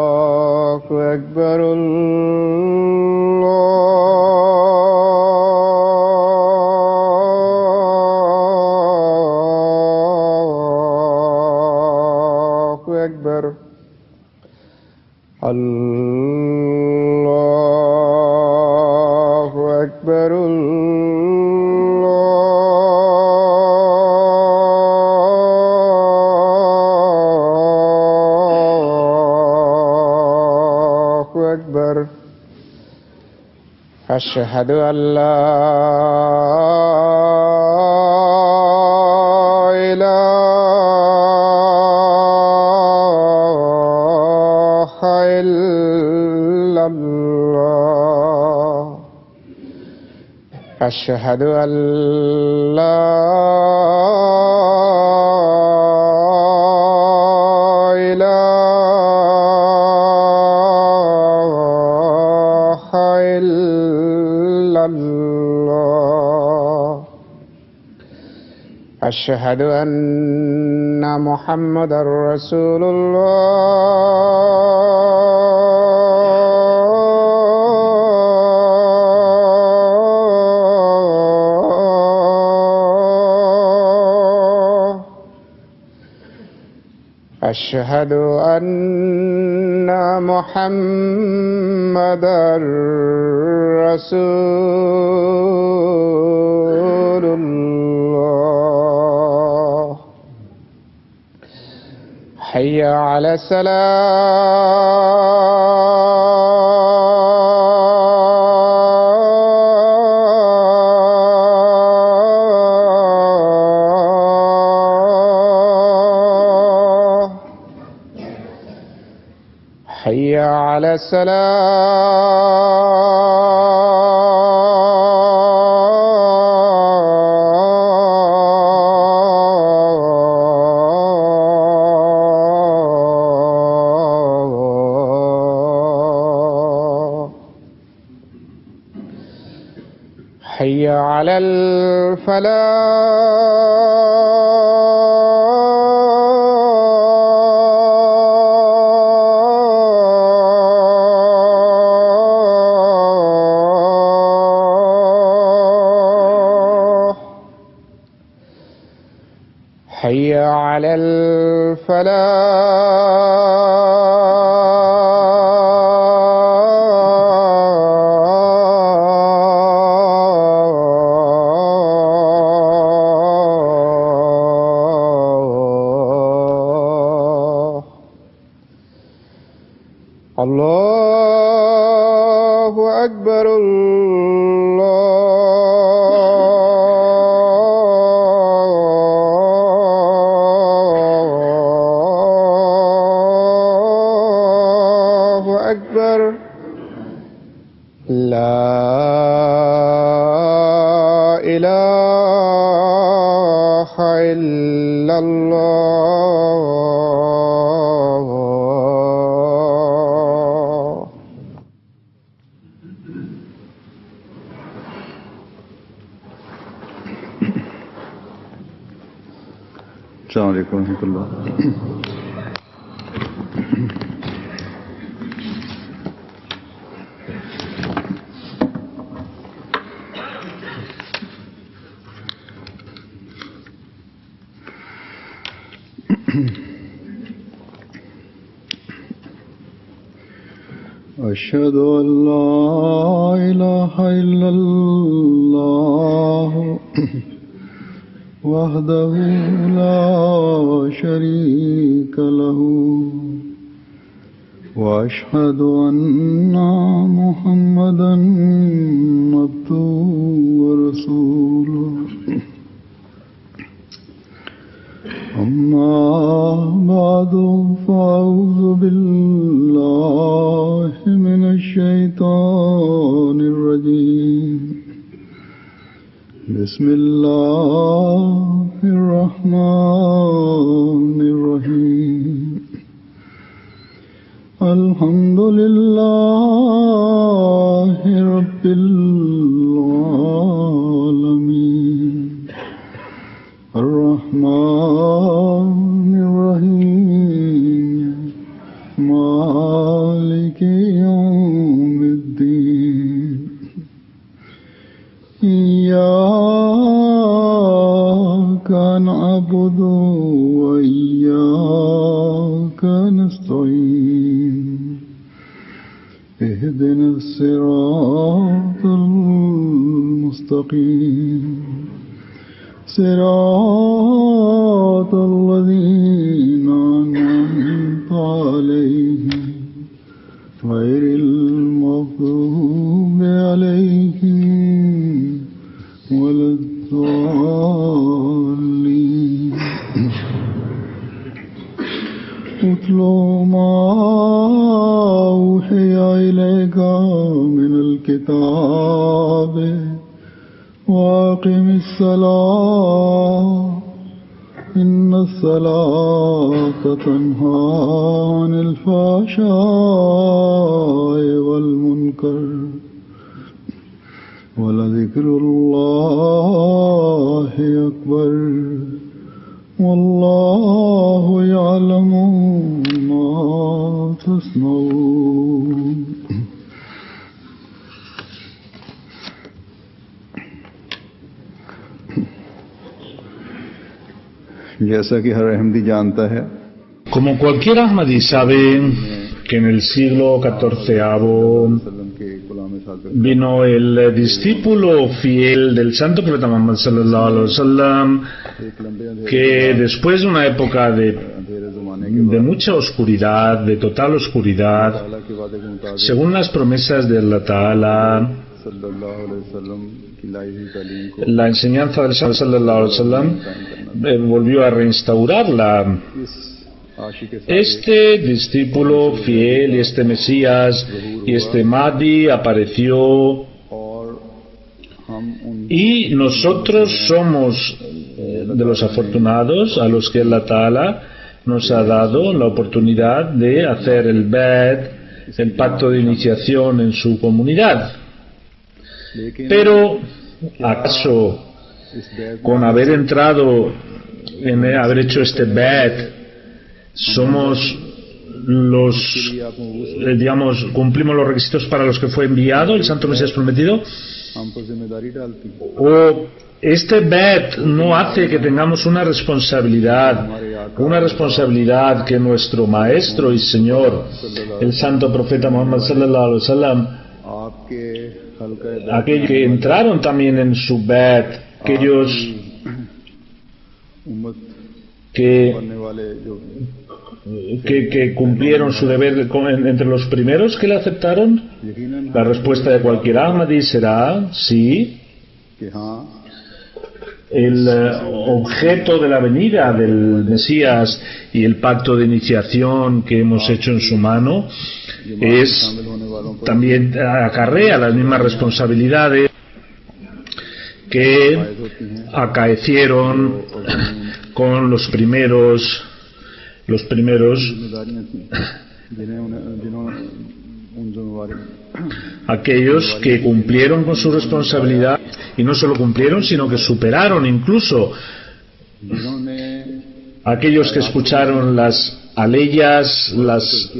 الله أكبر. الله أكبر. الله أكبر. الله أكبر. أشهد أن لا إله إلا الله. أشهد أن لا إله إلا الله. أشهد أن محمدا رسول الله. أشهد أن محمدا رسول الله. حي على الصلاة. حي على الصلاة. حي على الفلاح. حي على الفلاح. الله أكبر. الله أكبر. لا إله إلا الله. السلام عليكم ورحمة الله. أشهد أن لا إله إلا الله وحده لا شريك له وأشهد أن محمدا عبده ورسوله. أما بعد فأعوذ بالله من الشيطان الرجيم. بسم الله الرحمن الرحيم. الحمد لله رب العالمين الرحمن مالك يوم الدين إياك نعبد وإياك نستعين اهدنا الصراط المستقيم صراط الذين أنعمت عليهم غير المغضوب عليهم ولا الضالين اتل ما أوحي إليك من الكتاب وأقم الصلاة إن الصلاة تنهى عن الفحشاء والمنكر ولذكر الله أكبر والله يعلم ما تصنعون. जैसा कि हर अहमदी जानता है, Como cualquier Ahmadi sabe que en el siglo XIV vino el discípulo fiel del santo profeta Muhammad sallallahu alaihi wasallam, que después de una época de mucha oscuridad, de total oscuridad, según las promesas de Allah Ta'ala, la enseñanza del santo sallallahu alaihi wasallam volvió a reinstaurarla. Este discípulo fiel y este Mesías y este Mahdi apareció, y nosotros somos de los afortunados a los que Allah Ta'ala nos ha dado la oportunidad de hacer el Bait, el pacto de iniciación en su comunidad. Pero, ¿acaso con haber entrado, haber hecho este Bait, somos los, cumplimos los requisitos para los que fue enviado el Santo Mesías prometido? ¿O este Bait no hace que tengamos una responsabilidad que nuestro Maestro y Señor, el Santo Profeta Muhammad sallallahu alaihi wasallam, aquellos que entraron también en su Bait, aquellos que cumplieron su deber entre los primeros que le aceptaron? La respuesta de cualquier Ahmadi será sí. El objeto de la venida del Mesías y el pacto de iniciación que hemos hecho en su mano también acarrea las mismas responsabilidades que acaecieron con los primeros aquellos que cumplieron con su responsabilidad, y no solo cumplieron, sino que superaron incluso, aquellos que escucharon las aleyas, los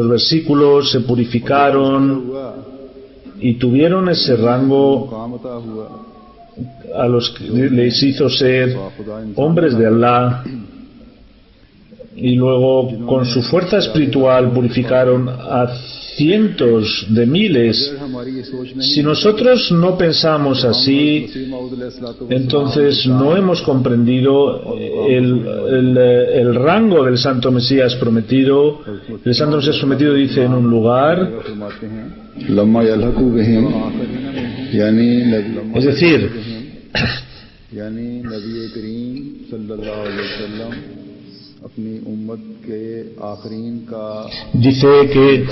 versículos, se purificaron y tuvieron ese rango a los que les hizo ser hombres de Allah, y luego con su fuerza espiritual purificaron a cientos de miles. Si nosotros no pensamos así, entonces no hemos comprendido el rango del Santo Mesías prometido. El Santo Mesías prometido dice en un lugar, es decir, dice que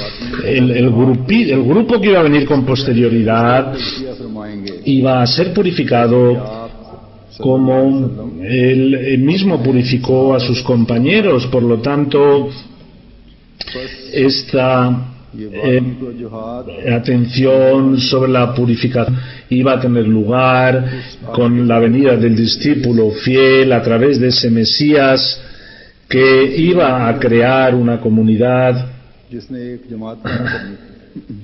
el grupo que iba a venir con posterioridad iba a ser purificado como él mismo purificó a sus compañeros. Por lo tanto, esta atención sobre la purificación iba a tener lugar con la venida del discípulo fiel a través de ese Mesías que iba a crear una comunidad जिसने एक जमात कायम करनी थी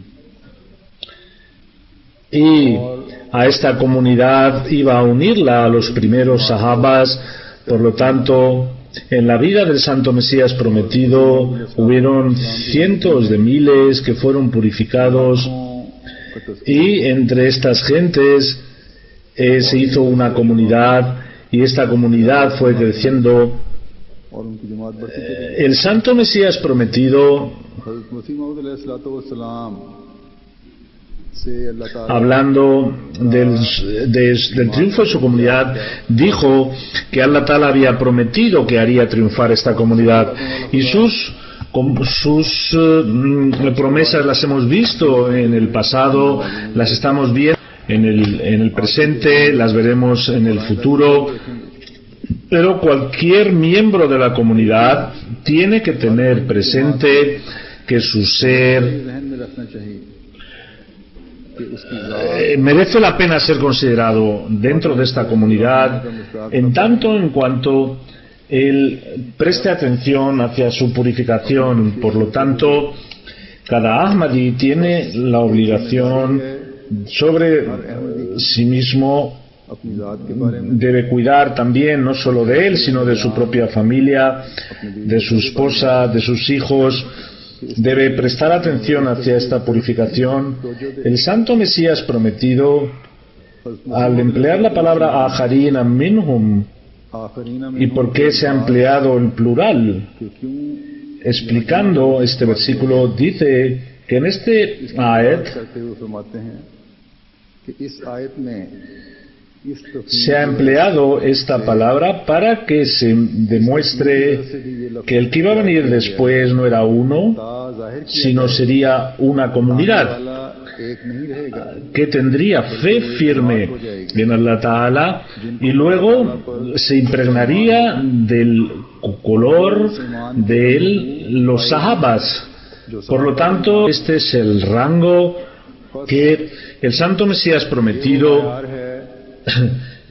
y a esta comunidad iba a unirla a los primeros sahabas. Por lo tanto, en la vida del Santo Mesías prometido hubieron cientos de miles que fueron purificados, y entre estas gentes se hizo una comunidad, y esta comunidad fue creciendo. और उनकी जमात बढ़ती चली El Santo Mesías prometido, हज़रत मसीह मौऊद अलैहिस्सलाम से अल्लाह ताला hablando del triunfo de su comunidad, dijo que Allah Ta'ala había prometido que haría triunfar esta comunidad, y sus promesas las hemos visto en el pasado, las estamos viendo en el presente, las veremos en el futuro. Pero cualquier miembro de la comunidad tiene que tener presente que su ser ज़हन में रखना चाहिए कि उसकी ज़ात merece la pena ser considerado dentro de esta comunidad, en tanto en cuanto él preste atención hacia su purificación. Por lo tanto, cada Ahmadi tiene la obligación sobre sí mismo, अपनी ज़ात के बारे में debe cuidar también no solo de él, sino de su propia familia, de su esposa, de sus hijos. Debe prestar atención hacia esta purificación. El Santo Mesías prometido, al emplear la palabra ajarina minhum, आखरीना में ¿y por qué se ha empleado el plural? कि क्यों Explicando este versículo, dice que en este ayat करते हुए फरमाते हैं कि इस आयत में इस se ha empleado esta palabra para que se demuestre que el que iba a venir después no era uno, ज़ाहिर किया sino sería una comunidad वाला एक नहीं रहेगा que tendría fe firme en Allah Ta'ala, y luego se impregnaría del color de los sahabas. Por lo tanto, este es el rango que el Santo Mesías prometido प्यार है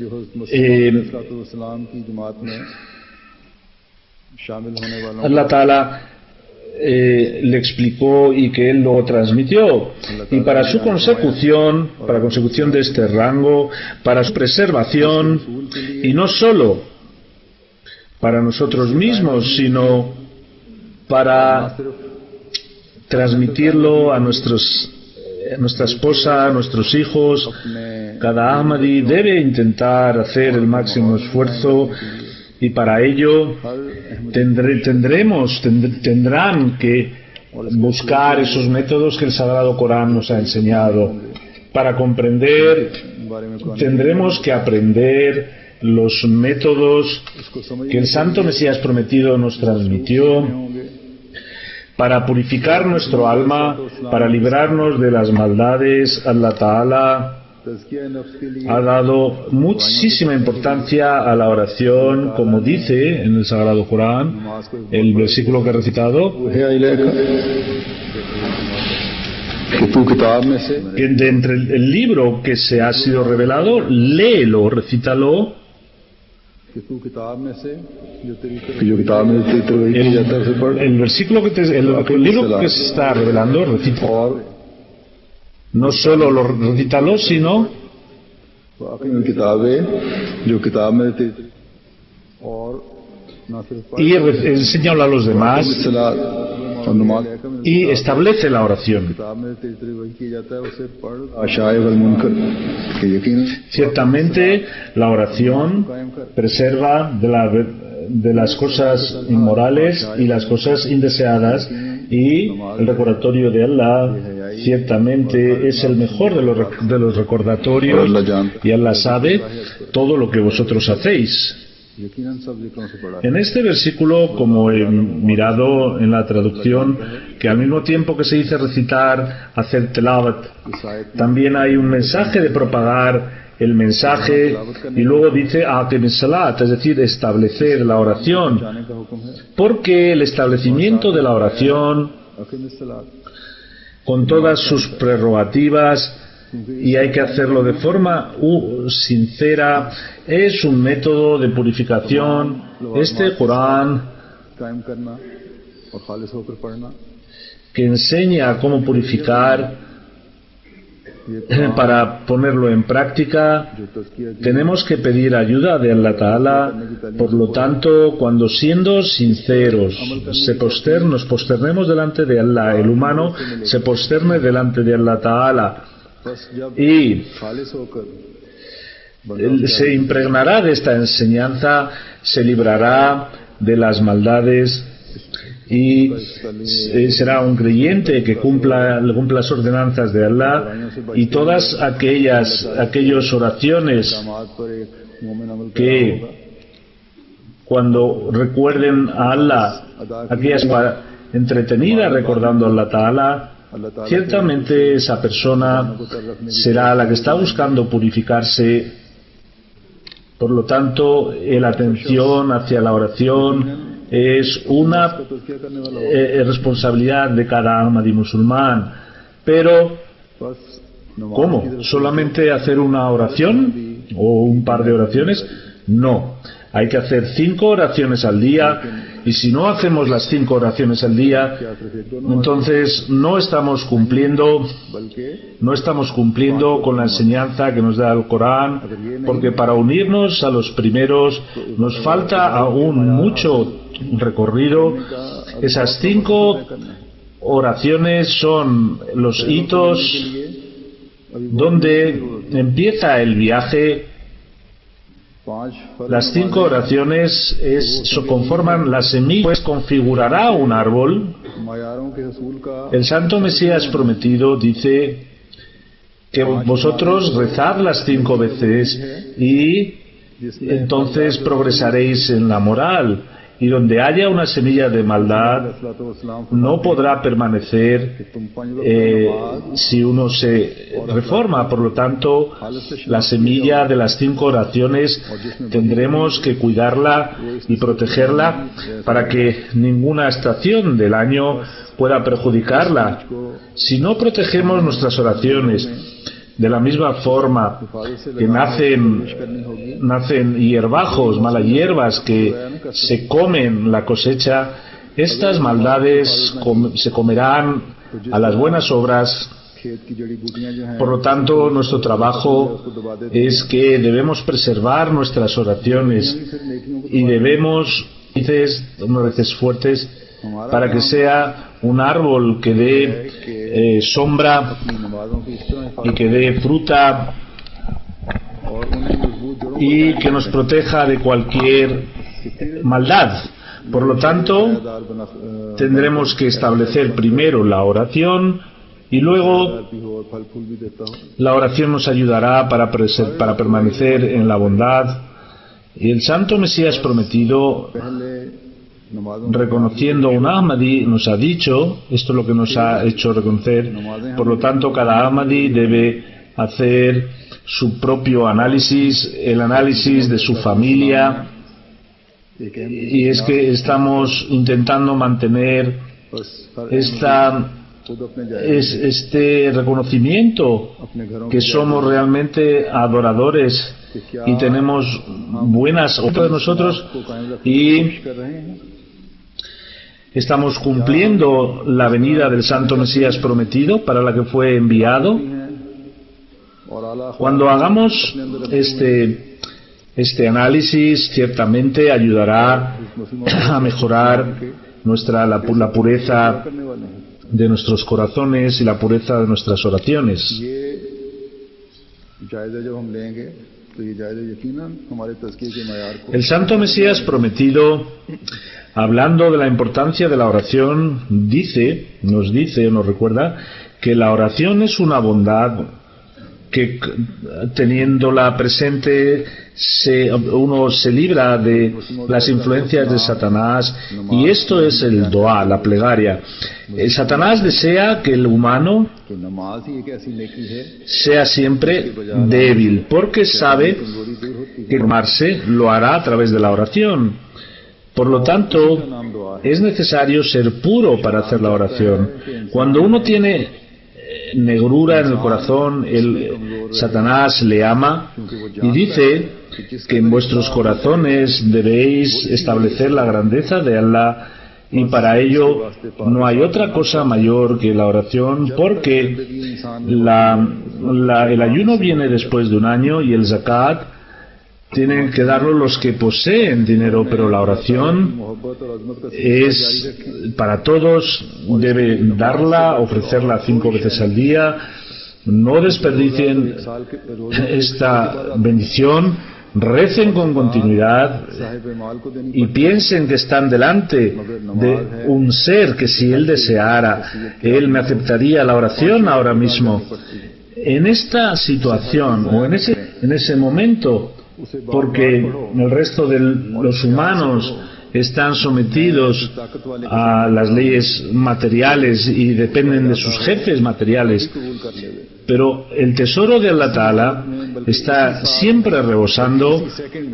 जो हज़रत मसीह अलैहिस्सलाम की जमात में शामिल होने वालों Allah Ta'ala le explicó y que él lo transmitió, y para su consecución, para consecución de este rango, para su preservación, y no solo para nosotros mismos, sino para transmitirlo a nuestra esposa, a nuestros hijos. Cada Ahmadi debe intentar hacer el máximo esfuerzo, y para ello tendrán que buscar esos métodos que el Sagrado Corán nos ha enseñado. Para comprender, tendremos que aprender los métodos que el Santo Mesías prometido nos transmitió para purificar nuestro alma, para librarnos de las maldades. Allah Ta'ala ha dado muchísima importancia a la oración, como dice en el Sagrado Corán, el versículo que he recitado, कि तू किताब में से que de entre el libro que se ha sido revelado, léelo, recítalo. कि तू किताब में से जो किताब में तेरी तरफ की जाता है उसे पढ़ El versículo el libro que se está revelando, recítalo. और No solo lo recítalo, sino बाकी किताबें जो किताब में तेरी और ना सिर्फ पढ़ y enséñalo a los demás, सलात और नमाज y establece la oración. किताब में तेरी तरफ वही किया जाता है उसे पढ़ आशाए वल मुनकर कि यकीन Ciertamente la oración preserva de las cosas inmorales y las cosas indeseadas, y el recordatorio de Allah ciertamente es el mejor de los recordatorios, y Allah sabe todo lo que vosotros hacéis. यकीनन सब जिक्रों से पढ़ा En este versículo, como he mirado en la traducción, que al mismo tiempo que se dice recitar, hacer telawat, इस आयत también hay un mensaje de propagar el mensaje, y luego dice aqim salat, es decir, establecer la oración, जाने का हुक्म है porque el establecimiento de la oración, Akeem सलात con todas sus prerrogativas, y hay que hacerlo de forma sincera, es un método de purificación. Este Corán कायम करना और खालिस होकर पढ़ना que enseña cómo purificar. Para ponerlo en práctica tenemos que pedir ayuda de Allah Ta'ala. Por lo tanto, cuando siendo sinceros nos posternemos delante de Allah, el humano se posterne delante de Allah Ta'ala y se impregnará de esta enseñanza, se librará de las maldades y será un creyente que cumpla las ordenanzas de Allah, y todas aquellas oraciones que cuando recuerden a Allah, aquellas entretenidas recordando a Allah Ta'ala, ciertamente esa persona será la que está buscando purificarse. Por lo tanto, la atención hacia la oración es una responsabilidad de cada Ahmadi musulmán. Pero, ¿cómo? ¿Solamente hacer una oración o un par de oraciones? No. Hay que hacer 5 oraciones al día, y si no hacemos las 5 oraciones al día, entonces no estamos cumpliendo con la enseñanza que nos da el Corán, porque para unirnos a los primeros nos falta aún mucho recorrido. Esas 5 oraciones son los hitos donde empieza el viaje. Las 5 oraciones conforman la semilla, pues configurará un árbol. El Santo Mesías prometido dice que vosotros rezad las 5 veces y entonces progresaréis en la moral. Y donde haya una semilla de maldad, no podrá permanecer si uno se reforma. Por lo tanto, la semilla de las 5 oraciones tendremos que cuidarla y protegerla para que ninguna estación del año pueda perjudicarla. Si no protegemos nuestras oraciones, de la misma forma que nacen hierbajos, malas hierbas que se comen la cosecha, estas maldades se comerán a las buenas obras. Por lo tanto, nuestro trabajo es que debemos preservar nuestras oraciones y debemos raíces fuertes para que sea un árbol que dé sombra y que dé fruta y que nos proteja de cualquier maldad. Por lo tanto, tendremos que establecer primero la oración, y luego la oración nos ayudará para permanecer en la bondad. Y el Santo Mesías prometido, reconociendo a un Ahmadi, nos ha dicho, esto es lo que nos ha hecho reconocer. Por lo tanto, cada Ahmadi debe hacer su propio análisis, el análisis de su familia, y es que estamos intentando mantener este reconocimiento que somos realmente adoradores y tenemos buenas obras de nosotros, y estamos cumpliendo la venida del Santo Mesías prometido para la que fue enviado. Cuando hagamos este análisis, ciertamente ayudará a mejorar la pureza de nuestros corazones y la pureza de nuestras oraciones. El Santo Mesías prometido, hablando de la importancia de la oración, nos recuerda que la oración es una bondad que, teniéndola presente, uno se libra de las influencias de Satanás, y esto es el dua, la plegaria. Satanás desea que el humano sea siempre débil, porque sabe que formarse lo hará a través de la oración. Por lo tanto, es necesario ser puro para hacer la oración. Cuando uno tiene negrura en el corazón, Satanás le ama y dice que en vuestros corazones debéis establecer la grandeza de Allah, y para ello no hay otra cosa mayor que la oración, porque el ayuno viene después de un año y el zakat tienen que darlo los que poseen dinero, pero la oración es para todos, debe darla, ofrecerla 5 veces al día. No desperdicien esta bendición, recen con continuidad y piensen que están delante de un ser que, si él deseara, él me aceptaría la oración ahora mismo. En esta situación o en ese momento, porque el resto de los humanos están sometidos a las leyes materiales y dependen de sus jefes materiales, pero el tesoro de Allah Ta'ala está siempre rebosando,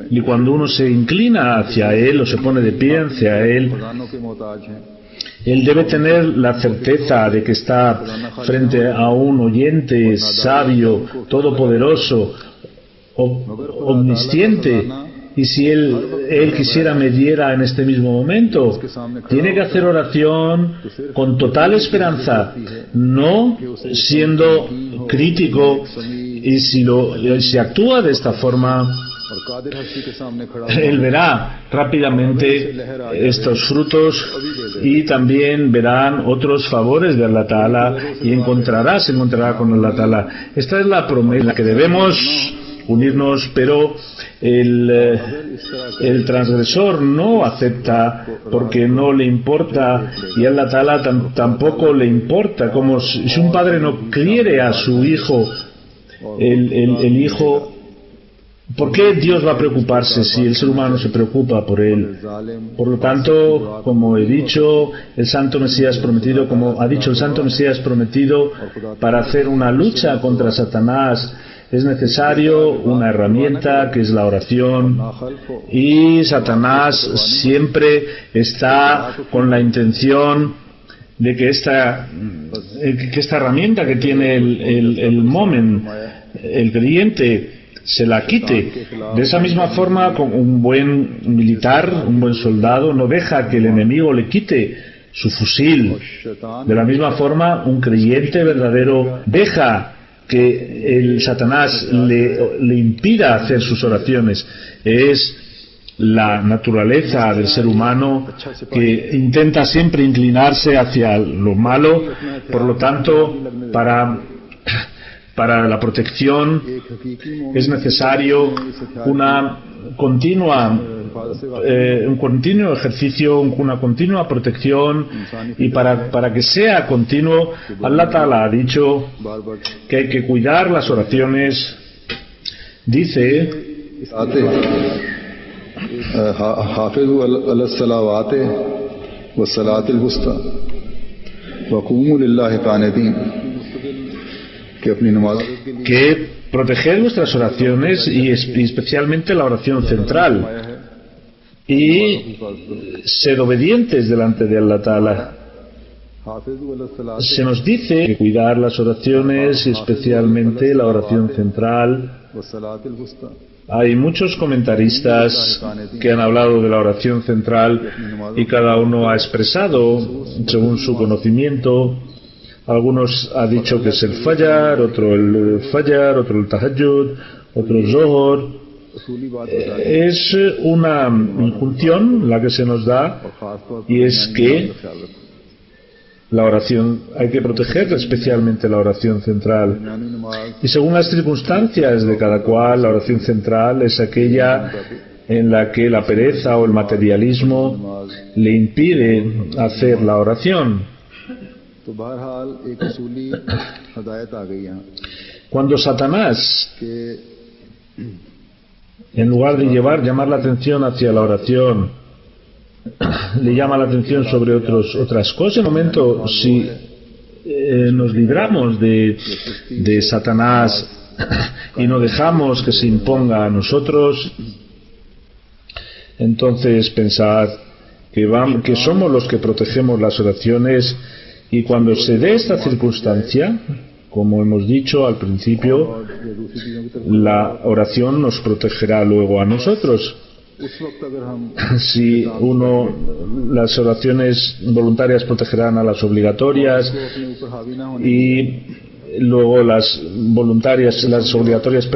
y cuando uno se inclina hacia él o se pone de pie hacia él, él debe tener la certeza de que está frente a un oyente sabio, todopoderoso, omnisciente, y si él quisiera me diera en este mismo momento, tiene que hacer oración con total esperanza, no siendo crítico, y si actúa de esta forma, él verá rápidamente estos frutos y también verán otros favores de Allah Ta'ala y se encontrará con Allah Ta'ala. Esta es la promesa en la que debemos unirnos, pero el transgresor no acepta porque no le importa, y a Allah Ta'ala tampoco le importa. Como si un padre no quiere a su hijo, el hijo, ¿por qué Dios va a preocuparse si el ser humano se preocupa por él? Por lo tanto, como he dicho, el Santo Mesías prometido, como ha dicho el Santo Mesías prometido, para hacer una lucha contra Satanás es necesario una herramienta que es la oración, y Satanás siempre está con la intención de que esta herramienta que tiene el momen, el creyente, se la quite. De esa misma forma, como un buen militar, un buen soldado, no deja que el enemigo le quite su fusil. De la misma forma, un creyente verdadero deja que el Satanás le impida hacer sus oraciones. Es la naturaleza del ser humano que intenta siempre inclinarse hacia lo malo. Por lo tanto, para la protección es necesario un continuo ejercicio, una continua protección, y para que sea continuo, Allah Ta'ala ha dicho que hay que cuidar las oraciones. Dice: Hafizu ala salawati wa salatil wusta wa qumu lillahi qanitin, que proteged vuestras oraciones y especialmente la oración central, y sed obedientes delante de Allah Ta'ala. Se nos dice que cuidar las oraciones y especialmente la oración central. Hay muchos comentaristas que han hablado de la oración central y cada uno ha expresado según su conocimiento. Algunos han dicho que es el Fajr, otro el Tahajjud, otro el Zohor. Es una injunción la que se nos da, y es que la oración hay que proteger, especialmente la oración central. Y según las circunstancias de cada cual, la oración central es aquella en la que la pereza o el materialismo le impide hacer la oración. Cuando Satanás, en lugar de llamar la atención hacia la oración, le llama la atención sobre otras cosas, en el momento, si nos libramos de Satanás y no dejamos que se imponga a nosotros, entonces pensad que somos los que protegemos las oraciones. Y cuando se dé esta circunstancia, Como hemos dicho al principio, और या दूसरी चीजों की तरफ la oración nos protegerá luego a nosotros. उस वक्त अगर हम Si las oraciones voluntarias protegerán a las obligatorias को अपने ऊपर हावी ना होने y luego las obligatorias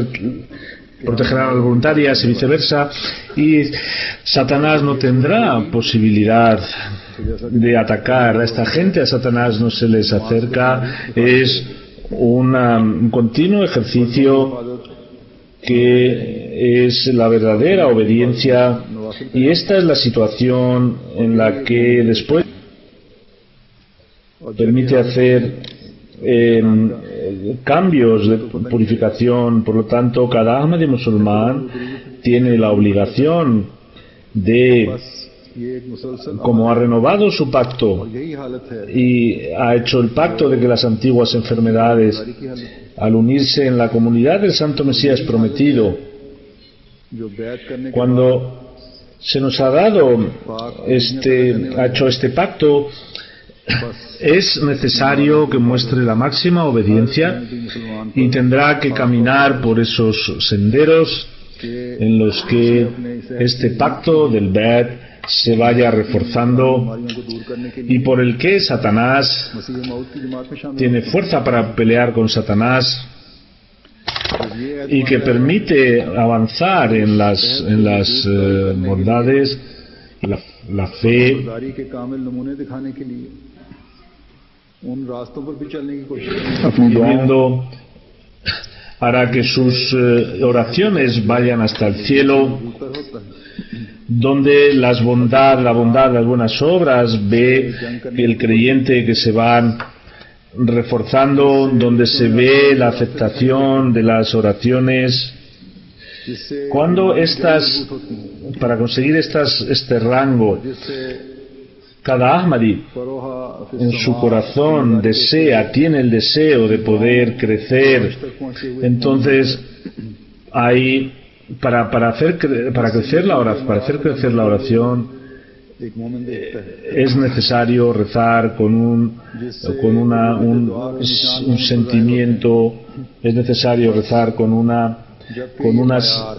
protegerán a las voluntarias y viceversa, y Satanás no tendrá posibilidad de atacar a esta gente. A Satanás no se les acerca, es un continuo ejercicio que es la verdadera obediencia, y esta es la situación en la que después permite hacer cambios de purificación. Por lo tanto, cada Ahmadi musulmán tiene la obligación de, ये एक मुसलसल como ha renovado su pacto यही हालत है y ha hecho el pacto de que las antiguas enfermedades, की हालत al unirse en la comunidad del Santo Mesías prometido, जो बैत करने के cuando se nos ha dado ha hecho este pacto, es necesario que muestre la máxima obediencia मुसलमान y tendrá que caminar por esos senderos en los que este pacto del Bait se vaya reforzando बीमारियों को दूर करने के लिए y por el que Satanás मसीह मौत की जमात में शामिल tiene fuerza para pelear con Satanás ये y que permite avanzar en las bondades y la fe, खुदारी के कामिल नमूने दिखाने के लिए उन रास्तों पर भी चलने की कोशिश करें viviendo, hará que sus oraciones vayan hasta el cielo, पर होता है donde la bondad, las buenas obras, ve que el creyente que se van reforzando, donde se ve la aceptación de las oraciones. जिससे Cuando para conseguir este rango, cada Ahmadi फरोहा en su corazón tiene el deseo de poder crecer, entonces hay para hacer crecer la oración एक मोमिन देखता है es necesario rezar con un sentimiento, es necesario rezar con una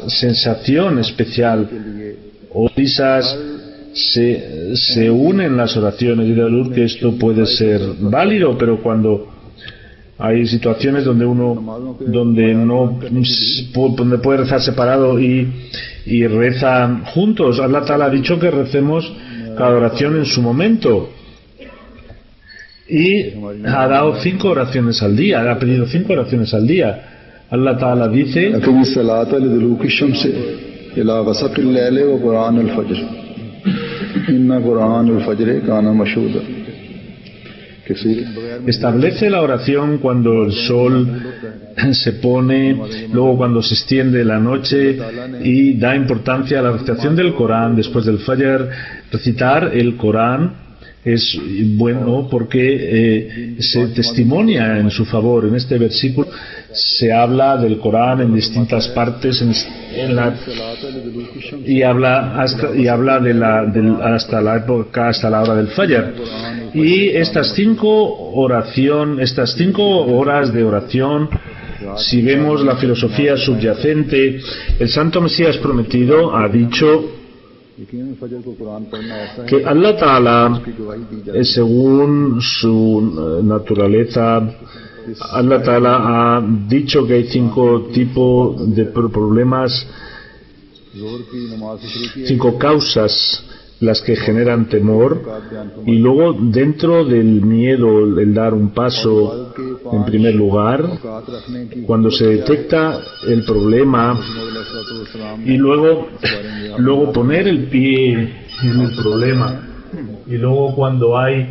sensación especial. O risas se unen las oraciones, y de luz que esto puede ser válido, pero cuando hay situaciones donde puede rezar separado y reza juntos. Allah Ta'ala ha dicho que recemos cada oración en su momento, y ha dado 5 oraciones al día, ha pedido 5 oraciones al día. Allah Ta'ala dice: अक़ीम الصلاة لدلوक الشمس إلى غسق الليل وقرآن الفجر إن قرآن الفجر كان مشهودا. establece la oración cuando el sol se pone, luego cuando se extiende la noche, y da importancia a la recitación del Corán después del Fajr. Recitar el Corán es bueno porque se testimonia en su favor. En este versículo se habla del Corán en distintas partes y habla hasta la época, hasta la hora del Fajr. Y estas 5 horas de oración, si vemos la filosofía subyacente, el Santo Mesías prometido ha dicho que Allah Ta'ala, según su naturaleza, Allah Ta'ala ha dicho que hay 5 tipos de problemas, 5 causas las que generan temor, y luego dentro del miedo, el dar un paso en primer lugar, cuando se detecta el problema, y luego poner el pie en el problema, y luego cuando hay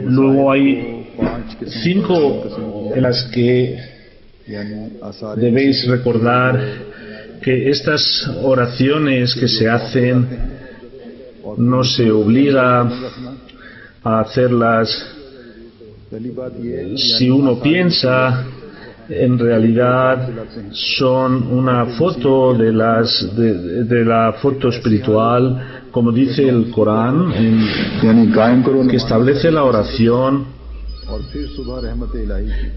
luego hay 5 en las que debéis recordar que estas oraciones que se hacen no se obliga a hacerlas. Si uno piensa, en realidad son una foto de la foto espiritual como dice el Corán, यानी कायम करो que establece la oración. और फिर सुबह रहमत इलाही की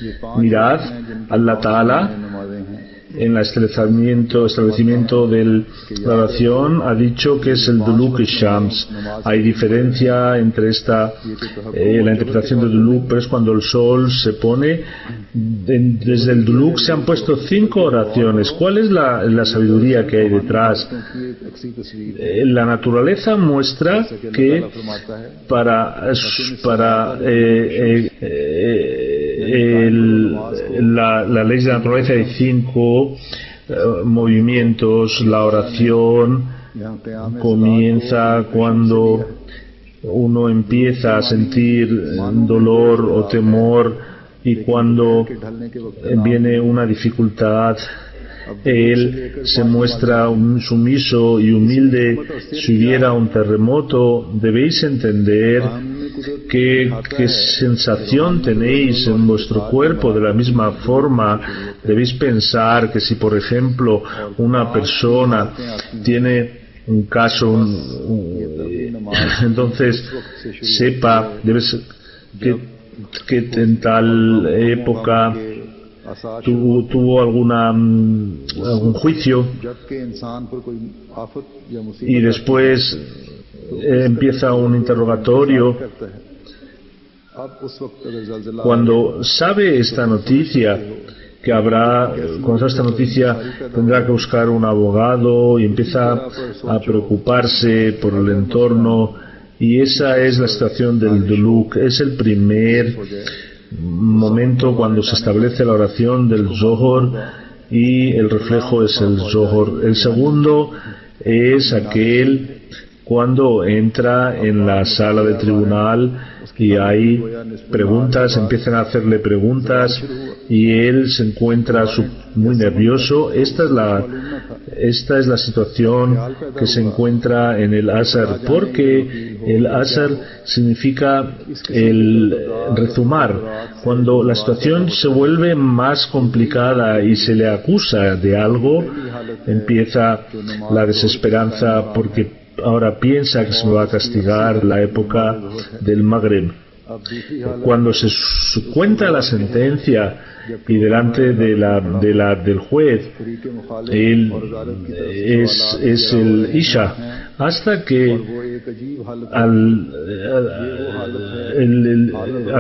ये 5 Mirad, हैं जिनकी Allah Ta'ala नमाजें हैं en el establecimiento de la oración ha dicho que es el Duluk Shams. Hay diferencia entre la interpretación de Duluk, pero es cuando el sol se pone. Desde el Duluk se han puesto 5 oraciones. ¿Cuál es la sabiduría que hay detrás? La naturaleza muestra que para la ley de la naturaleza hay 5 movimientos. La oración comienza cuando uno empieza a sentir dolor o temor y cuando viene una dificultad. Él se muestra sumiso y humilde. Si hubiera un terremoto, debéis entender qué sensación tenéis en vuestro cuerpo. De la misma forma, debéis pensar que si, por ejemplo, una persona tiene un caso, entonces sepa que en tal época tuvo algún juicio y después empieza un interrogatorio. Cuando sabe esta noticia, cuando sabe esta noticia tendrá que buscar un abogado y empieza a preocuparse por el entorno, y esa es la situación del Duluk. Es el primer momento cuando se establece la oración del Zohor y el reflejo es el Zohor. El segundo es aquel cuando entra en la sala de tribunal y hay preguntas, empiezan a hacerle preguntas y él se encuentra muy nervioso. Esta es la situación que se encuentra en el Asar, porque el Asar significa el rezumar. Cuando la situación se vuelve más complicada y se le acusa de algo, empieza la desesperanza porque ahora piensa que se va a castigar. La época del Magreb, cuando se cuenta la sentencia y delante del juez, él es el Isha, hasta que al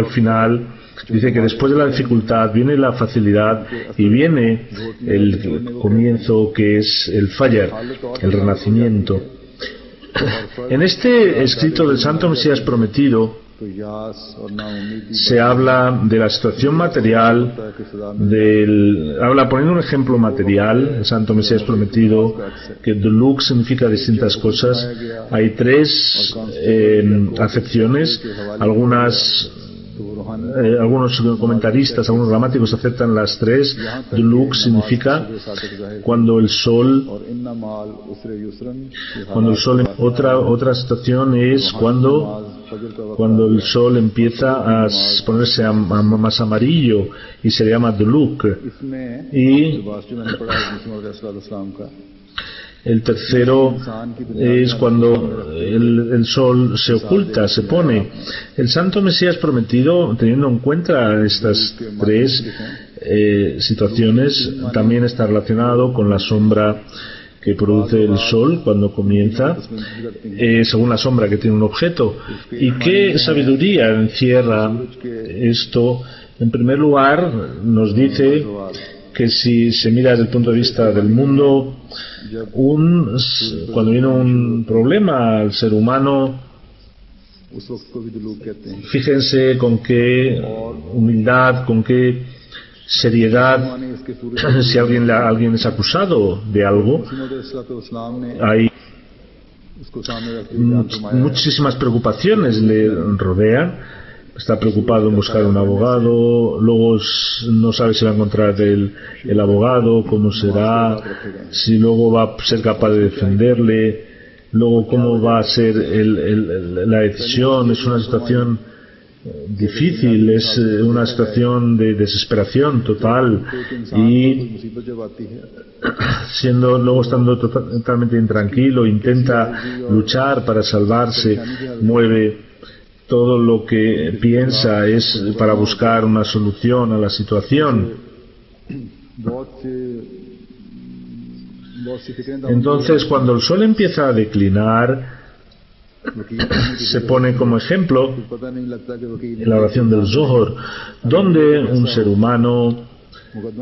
final dice que después de la dificultad viene la facilidad y viene el comienzo, que es el Fajr, el renacimiento. En este escrito del Santo Mesías Prometido se habla de la situación material, poniendo un ejemplo material, el Santo Mesías Prometido, que Duluk significa distintas cosas. Hay 3 acepciones. Algunos comentaristas, algunos gramáticos aceptan las 3. Duluk significa cuando el sol. Otra situación es cuando el sol empieza a ponerse más amarillo y se le llama Duluk. Y el tercero es cuando el sol se oculta, se pone. El Santo Mesías Prometido, teniendo en cuenta estas 3 situaciones, también está relacionado con la sombra que produce el sol cuando comienza, según la sombra que tiene un objeto. ¿Y qué sabiduría encierra esto? En primer lugar, nos dice que si se mira desde el punto de vista del mundo, cuando viene un problema al ser humano, fíjense con qué humildad, con qué seriedad, si alguien es acusado de algo, hay muchísimas preocupaciones le rodean. Está preocupado en buscar un abogado, luego no sabe si va a encontrar el abogado, cómo será, si luego va a ser capaz de defenderle, luego cómo va a ser la decisión. Es una situación difícil, es una situación de desesperación total, y luego estando totalmente intranquilo, intenta luchar para salvarse, mueve todo lo que piensa es para buscar una solución a la situación. Entonces, cuando el sol empieza a declinar, se pone como ejemplo la oración del Zohar, donde un ser humano,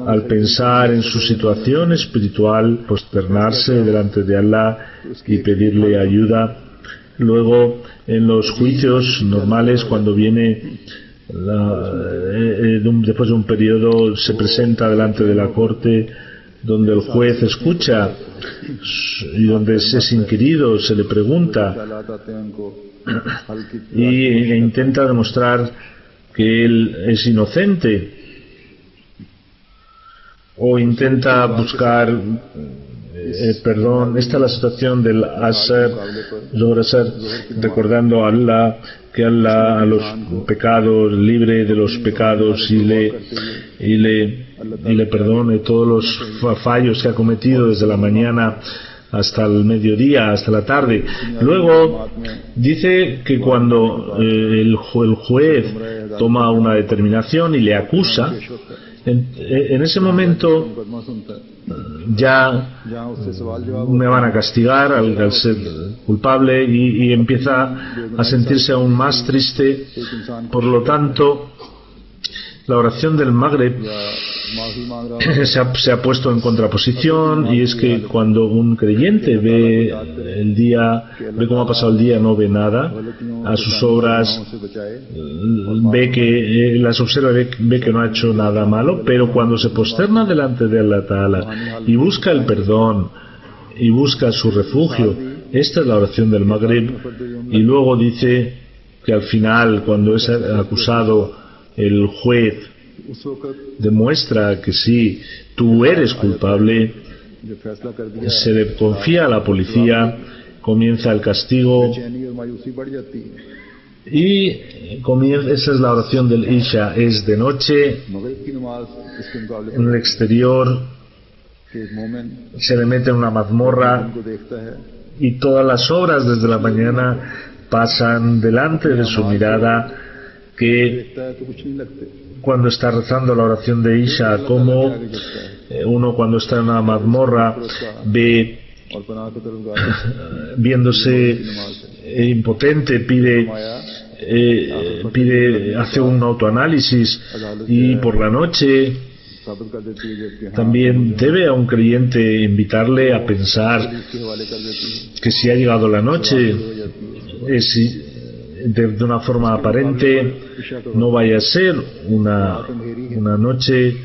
al pensar en su situación espiritual, posternarse delante de Allah y pedirle ayuda. Luego, en los juicios normales, cuando viene después de un periodo, se presenta delante de la corte, donde el juez escucha y donde es inquirido, se le pregunta e intenta demostrar que él es inocente, o intenta buscar perdón. Esta es la situación del Asr, recordando a Allah, que Allah a los pecados, libre de los pecados y le perdone todos los fallos que ha cometido desde la mañana hasta el mediodía, hasta la tarde. Luego dice que cuando el juez toma una determinación y le acusa, en ese momento ya me van a castigar al ser culpable, y empieza a sentirse aún más triste. Por lo tanto, la oración del Maghrib se ha puesto en contraposición, y es que cuando un creyente ve el día, ve cómo ha pasado el día, no ve nada, a sus obras ve que las observa, ve que no ha hecho nada malo, pero cuando se posterna delante de Allah Ta'ala y busca el perdón y busca su refugio, esta es la oración del Maghrib. Y luego dice que al final, cuando es acusado, el juez demuestra que sí, tú eres culpable, se le confía a la policía, comienza el castigo, y esa es la oración del Isha. Es de noche, en el exterior se le mete en una mazmorra, y todas las horas desde la mañana pasan delante de su mirada, que cuando está rezando la oración de Isha, como uno cuando está en una mazmorra ve, viéndose impotente, hace un autoanálisis, y por la noche también debe a un creyente invitarle a pensar que si ha llegado la noche, de una forma aparente, no vaya a ser una noche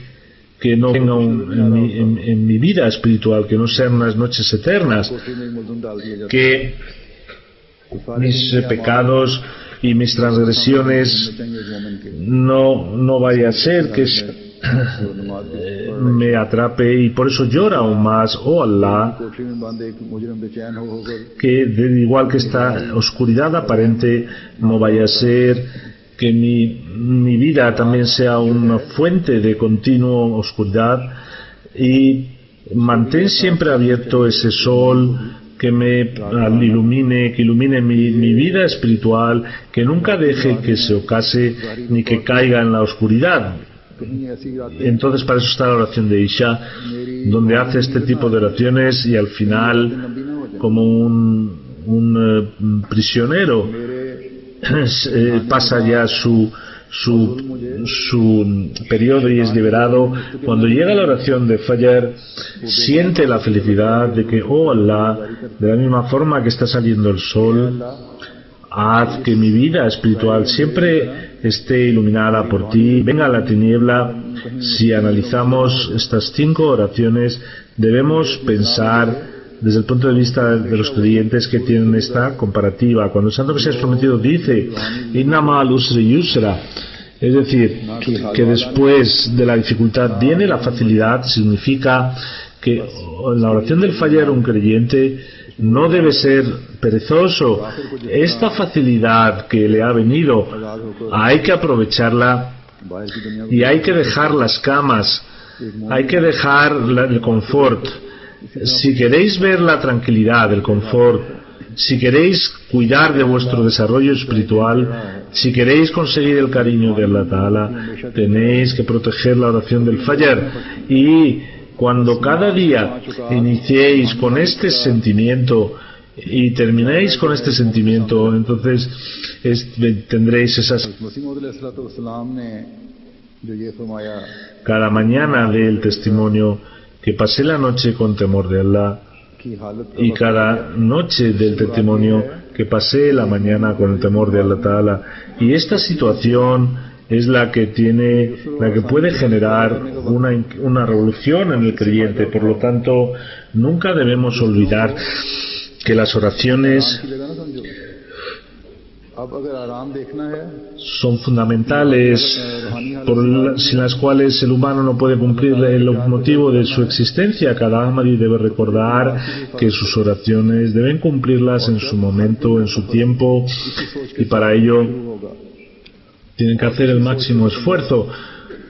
que no tenga en mi vida espiritual, que no sean unas noches eternas, que mis pecados y mis transgresiones no vaya a ser que me atrape, y por eso llora aún más: oh Allah, que de igual que esta oscuridad aparente, no vaya a ser que mi vida también sea una fuente de continua oscuridad, y mantén siempre abierto ese sol que me ilumine mi vida espiritual, que nunca deje que se ocase ni que caiga en la oscuridad. Entonces, para eso está la oración de Isha, donde hace este tipo de oraciones, y al final, como un prisionero, pasa ya su periodo y es liberado. Cuando llega la oración de Fajr, siente la felicidad de que, oh Allah, de la misma forma que está saliendo el sol, haz que mi vida espiritual siempre esté iluminada por ti, venga la tiniebla. Si analizamos estas 5 oraciones, debemos pensar desde el punto de vista de los creyentes que tienen esta comparativa. Cuando el Santo Mesías prometido dice Inna ma'al usri yusra, es decir, que después de la dificultad viene la facilidad, significa que en la oración del Fajr un creyente no debe ser perezoso. Esta facilidad que le ha venido hay que aprovecharla y hay que dejar las camas, hay que dejar el confort. Si queréis ver la tranquilidad, el confort, si queréis cuidar de vuestro desarrollo espiritual, si queréis conseguir el cariño de Allah Ta'ala, tenéis que proteger la oración del Fajr. Y cuando cada día iniciéis con este sentimiento y terminéis con este sentimiento, entonces tendréis esas... Cada mañana del testimonio que pasé la noche con temor de Allah, y cada noche del testimonio que pasé la mañana con el temor de Allah Ta'ala. Y esta situación es la que puede generar una revolución en el creyente. Por lo tanto, nunca debemos olvidar que las oraciones son fundamentales, sin las cuales el humano no puede cumplir el motivo de su existencia. Cada Ahmadi debe recordar que sus oraciones deben cumplirlas en su momento, en su tiempo, y para ello tienen que hacer el máximo esfuerzo,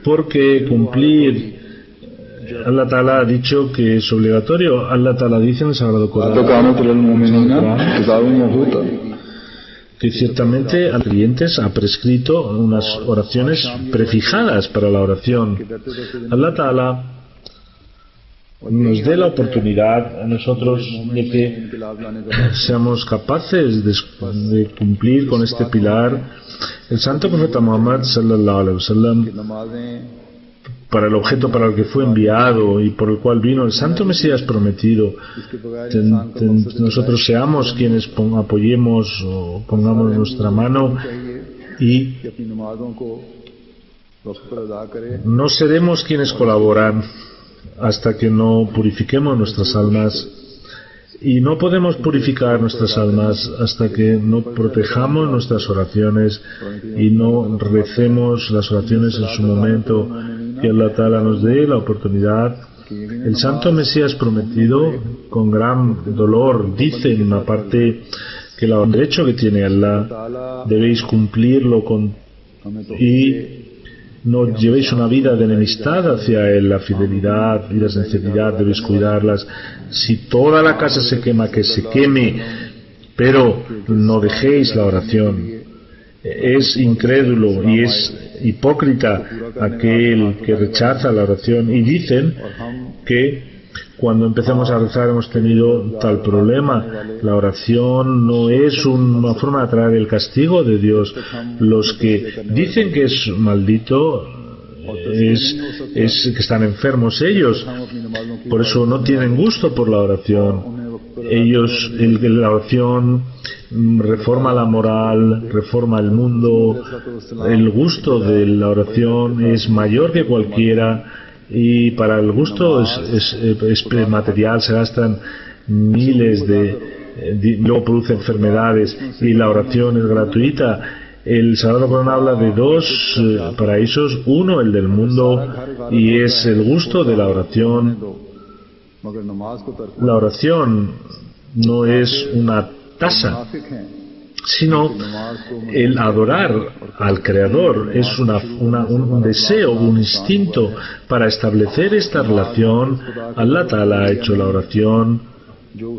porque cumplir, Allah Ta'ala ha dicho que es obligatorio. Allah Ta'ala dice en el Sagrado Corán que ciertamente a los creyentes ha prescrito unas oraciones prefijadas para la oración. Allah Ta'ala nos dé la oportunidad a nosotros de que seamos capaces de cumplir con este pilar. El santo profeta Muhammad sallallahu alaihi wasallam, para el objeto para el que fue enviado y por el cual vino el santo Mesías prometido, nosotros seamos quienes apoyemos o pongamos nuestra mano, y no seremos quienes colaboran hasta que no purifiquemos nuestras almas, y no podemos purificar nuestras almas hasta que no protejamos nuestras oraciones y no recemos las oraciones en su momento. Que Allah Ta'ala nos dé la oportunidad. El santo Mesías prometido, con gran dolor, dice en una parte que el derecho que tiene Allah debéis cumplirlo y no llevéis una vida de enemistad hacia Él. La fidelidad y la sinceridad debéis cuidarlas. Si toda la casa se quema, que se queme, pero no dejéis la oración. Es incrédulo y es hipócrita aquel que rechaza la oración. Y dicen que cuando empezamos a rezar hemos tenido tal problema. La oración no es una forma de atraer el castigo de Dios. Los que dicen que es maldito es que están enfermos ellos. Por eso no tienen gusto por la oración. La oración reforma la moral, reforma el mundo. El gusto de la oración es mayor que cualquiera, y para el gusto es material, se gastan miles luego produce enfermedades, y la oración es gratuita. El Sagrado Corán habla de dos paraísos, uno el del mundo, y es el gusto de la oración. La oración no es una tasa, sino el adorar al Creador es un deseo, un instinto para establecer esta relación. Allah Ta'ala ha hecho la oración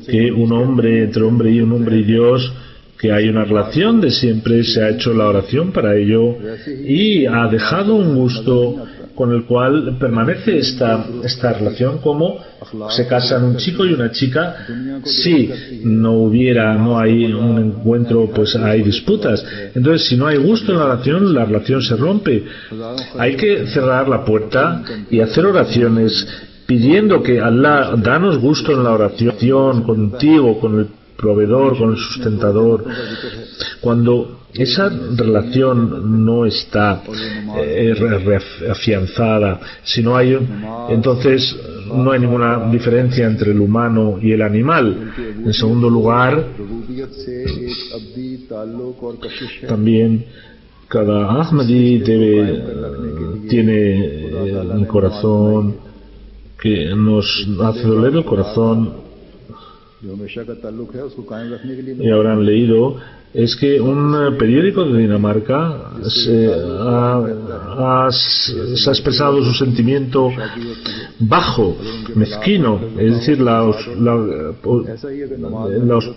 que un hombre, entre hombre y Dios, que hay una relación de siempre, se ha hecho la oración para ello y ha dejado un gusto con el cual permanece esta relación, como se casan un chico y una chica. Si no hay un encuentro, pues hay disputas. Entonces, si no hay gusto en la relación se rompe. Hay que cerrar la puerta y hacer oraciones pidiendo que Allah, danos gusto en la oración contigo, con el proveedor, con el sustentador. Cuando esa relación no está afianzada, entonces no hay ninguna diferencia entre el humano y el animal. En segundo lugar, también cada Ahmadi tiene un corazón que nos hace doler el corazón जो हमेशा का ताल्लुक है उसको कायम रखने के लिए y habrán leído, es que un periódico de Dinamarca se ha expresado su sentimiento bajo, mezquino, es decir, la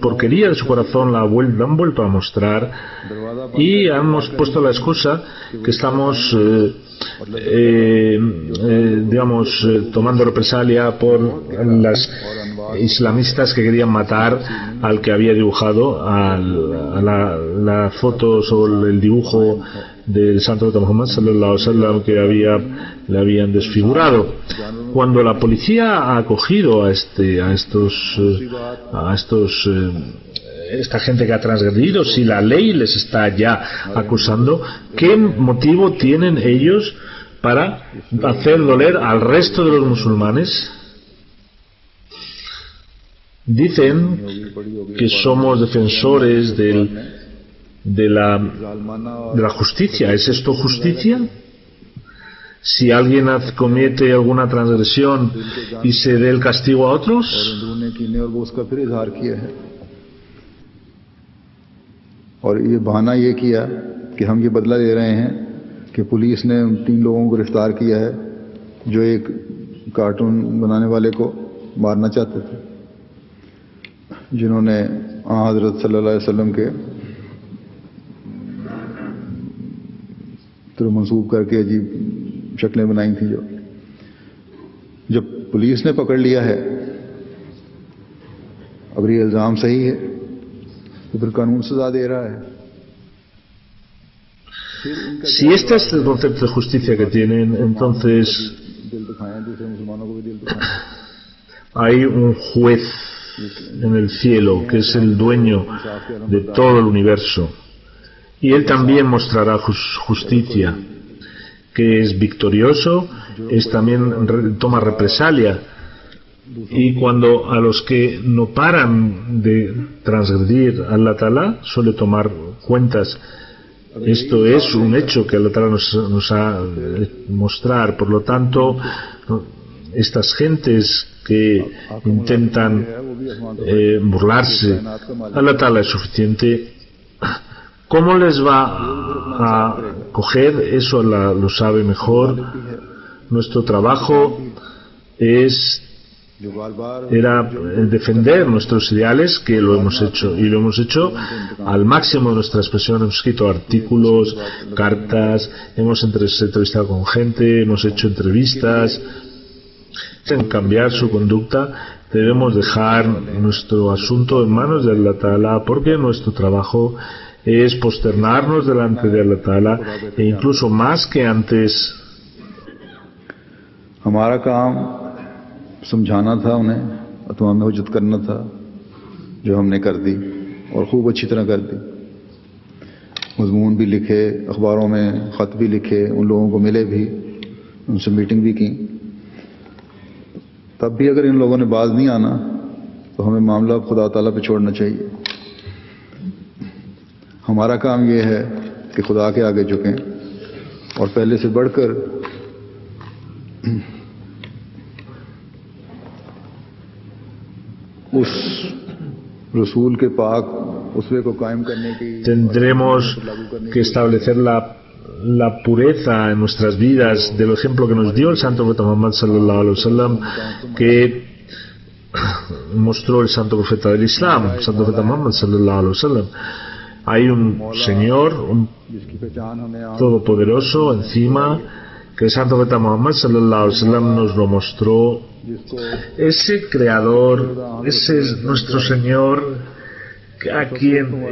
porquería de su corazón la han vuelto a mostrar y hemos puesto la excusa que estamos tomando represalia por las islamistas que querían matar al que había dibujado a la foto sobre el dibujo del santo profeta Muhammad sallallahu alaihi wasallam que le habían desfigurado. Cuando la policía ha acogido a esta gente que ha transgredido, si la ley les está ya acusando, ¿qué motivo tienen ellos para hacer doler al resto de los musulmanes? Dicen que somos defensores de la justicia. ¿Es esto justicia? Si alguien comete alguna transgresión y se dé el castigo a otros. और ये बहाना ये किया कि हम ये बदला ले रहे हैं कि पुलिस ने उन 3 लोगों को गिरफ्तार किया है जो एक कार्टून बनाने वाले को मारना चाहते थे, जिन्होंने हज़रत सल्लल्लाहु अलैहि वसल्लम के तरह मंसूब करके अजीब शक्लें बनाई थी। जब पुलिस ने पकड़ लिया है, अगर ये इल्ज़ाम सही है तो फिर कानून सजा दे रहा है। Si este es el concepto de justicia que tienen, entonces hay un juez en el cielo que es el dueño de todo el universo y él también mostrará justicia, que es victorioso, también toma represalia. Y cuando a los que no paran de transgredir a Allah Ta'ala suele tomar cuentas. Esto es un hecho que Allah Ta'ala nos ha mostrar. Por lo tanto, estas gentes que intentan burlarse, Allah Ta'ala es suficiente. ¿Cómo les va a coger? Eso lo sabe mejor. Nuestro trabajo era defender nuestros ideales, que lo hemos hecho, y lo hemos hecho al máximo de nuestra expresión. Hemos escrito artículos, cartas, hemos entrevistado con gente, hemos hecho entrevistas. En cambiar su conducta, debemos dejar nuestro asunto en manos de Allah Ta'ala, porque nuestro trabajo es posternarnos delante de Allah Ta'ala, e incluso más que antes. हमारा काम समझाना था उन्हें, अतमाम हुज्जत करना था, जो हमने कर दी और खूब अच्छी तरह कर दी। मज़मून भी लिखे, अखबारों में ख़त भी लिखे, उन लोगों को मिले भी, उनसे मीटिंग भी की। तब भी अगर इन लोगों ने बाज नहीं आना तो हमें मामला खुदा ताला पे छोड़ना चाहिए। हमारा काम ये है कि खुदा के आगे झुकें और पहले से बढ़कर उस रसूल के पाक उसवे को कायम करने की tendremos que establecer la pureza en nuestras vidas del ejemplo que nos dio el santo profeta Muhammad sallallahu alaihi wasallam, que mostró el santo profeta del Islam, el santo profeta Muhammad sallallahu alaihi wasallam. Hay un Señor, un Todopoderoso encima, que el santo profeta Muhammad sallallahu alaihi wasallam nos lo mostró. Ese Creador, ese es nuestro Señor, a quien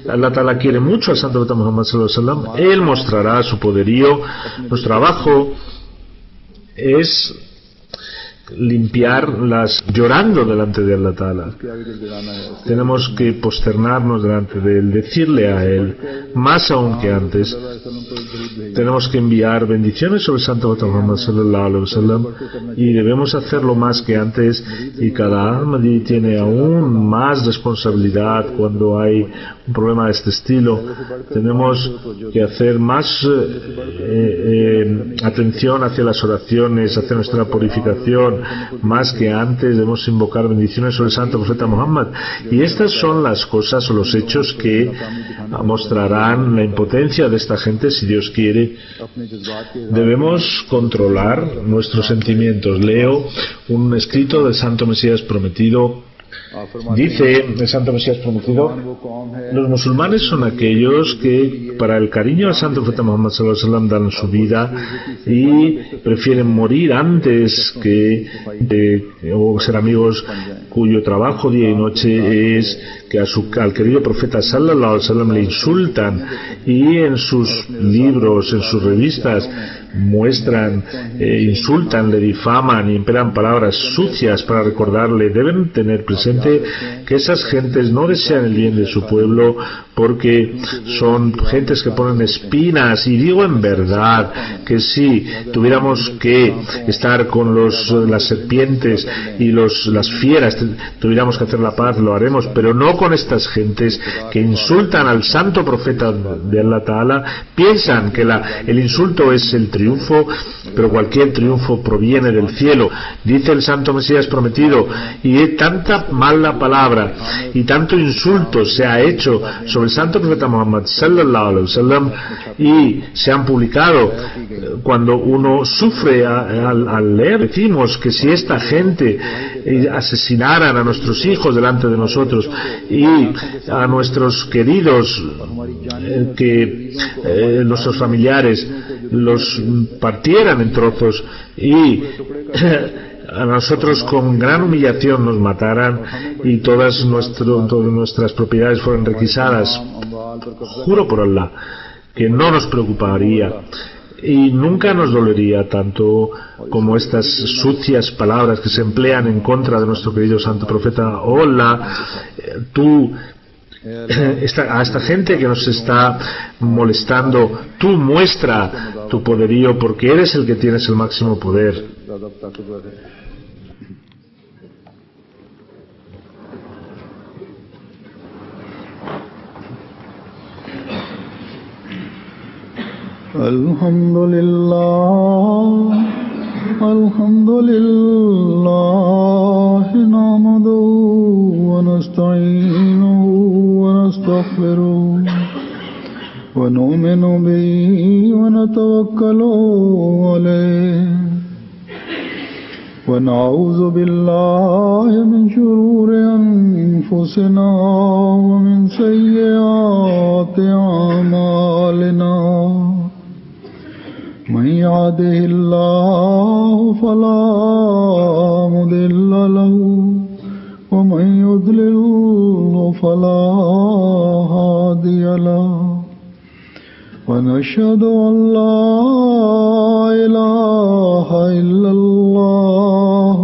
Allah Ta'ala quiere mucho al santo profeta Muhammad sallallahu alaihi wasallam. Él mostrará su poderío. Nuestro trabajo es limpiar llorando delante de Allah Ta'ala. Tenemos que posternarnos delante de Él, decirle a Él, más aún que antes. Tenemos que enviar bendiciones sobre el santo profeta Muhammad sallallahu alaihi wasallam, y debemos hacerlo más que antes, y cada Ahmadi tiene aún más responsabilidad cuando hay un problema de este estilo. Tenemos que hacer más atención hacia las oraciones, hacia nuestra purificación, más que antes, debemos invocar bendiciones sobre el santo profeta Muhammad. Y estas son las cosas o los hechos que mostrarán la impotencia de esta gente si Dios quiere. Debemos controlar nuestros sentimientos. Leo un escrito del santo Mesías prometido. Dice el santo Mesías prometido: los musulmanes son aquellos que para el cariño al santo profeta Muhammad sallallahu alaihi wasallam dan su vida y prefieren morir antes que o ser amigos cuyo trabajo día y noche es que al querido profeta sallallahu alaihi wasallam le insultan, y en sus libros, en sus revistas muestran, insultan, le difaman y emplean palabras sucias para recordarle. Deben tener presente que esas gentes no desean el bien de su pueblo, porque son gentes que ponen espinas. Y digo en verdad que si tuviéramos que estar con las serpientes y las fieras, tuviéramos que hacer la paz, lo haremos, pero no con estas gentes que insultan al santo profeta de Allah Ta'ala. Piensan que el insulto es el triunfo, pero cualquier triunfo proviene del cielo. Dice el santo Mesías prometido, y tanta mala palabra y tanto insulto se ha hecho sobre el santo profeta Muhammad sallallahu alaihi wasallam, y se han publicado. Cuando uno sufre al leer, decimos que si esta gente asesinaran a nuestros hijos delante de nosotros y a nuestros queridos, nuestros familiares, los partieran en trozos y a nosotros con gran humillación nos mataran y todas nuestras propiedades fueran requisadas, juro por Allah que no nos preocuparía y nunca nos dolería tanto como estas sucias palabras que se emplean en contra de nuestro querido santo profeta. Hola, a esta gente que nos está molestando, tú muestra tu poderío, porque eres el que tienes el máximo poder. Alhamdulillah, nahmaduhu wa nasta'inuhu wa nastaghfiruh wa nu'minu bihi wa natawakkalu alayhi wa na'udhu billahi min shururi anfusina wa min sayyiati a'malina. من يهده الله فلا مضل له ومن يضلل فلا هادي له ونشهد أن لا إله إلا الله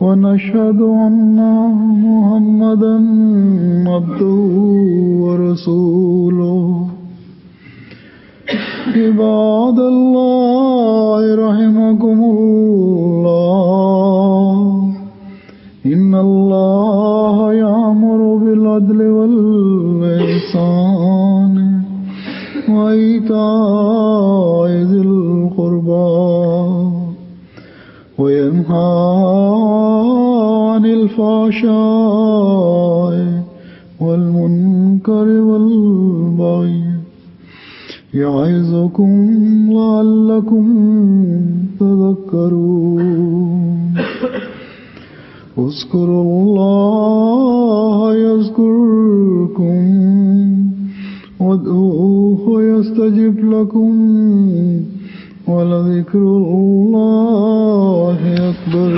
ونشهد أن محمدا عبده ورسوله. عباد الله رحمكم الله إن الله يأمر بالعدل والإحسان وإيتاء ذي القربى وينهى عن الفحشاء والمنكر والبغي يعظكم لعلكم تذكرون. اذكروا الله يذكركم وادعوه يستجب لكم ولذكر الله أكبر.